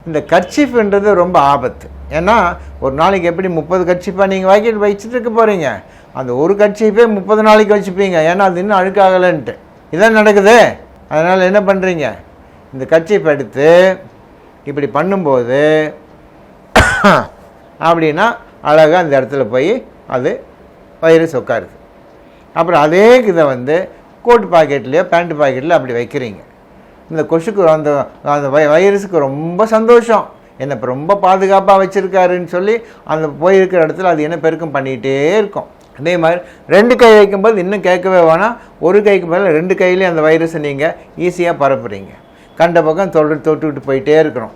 இந்த கர்ச்சீஃப்ன்றது ரொம்ப ஆபத்து. ஏன்னா ஒரு நாளைக்கு எப்படி 30 கர்ச்சீஃபாக நீங்கள் வச்சுட்டு இருக்க போகிறீங்க, அந்த ஒரு கர்ச்சீஃபே 30 நாளைக்கு வச்சுப்பீங்க. ஏன்னா அது இன்னும் அழுக்காகலைன்ட்டு. இதான் நடக்குது. அதனால் என்ன பண்ணுறீங்க, இந்த கர்ச்சீஃப் எடுத்து இப்படி பண்ணும்போது அப்படின்னா அழகாக அந்த இடத்துல போய் அது வைரஸ் உட்காருது. அப்புறம் அதே இதை வந்து கோட் பாக்கெட்லேயோ பேண்ட் பாக்கெட்டில் அப்படி வைக்கிறீங்க. இந்த கொசுக்கு அந்த அந்த வைரஸுக்கு ரொம்ப சந்தோஷம், என்னை இப்போ ரொம்ப பாதுகாப்பாக வச்சுருக்காருன்னு சொல்லி அந்த போயிருக்கிற இடத்துல அது என்ன பெருக்கம் பண்ணிகிட்டே இருக்கும். அதே மாதிரி 2 கை வைக்கும்போது இன்னும் கேட்கவே வேணாம், ஒரு கைக்கு மேலே 2 கையிலேயும் அந்த வைரஸை நீங்கள் ஈஸியாக பரப்புறீங்க. கண்ட பக்கம் தொட்டுக்கிட்டு போயிட்டே இருக்கணும்.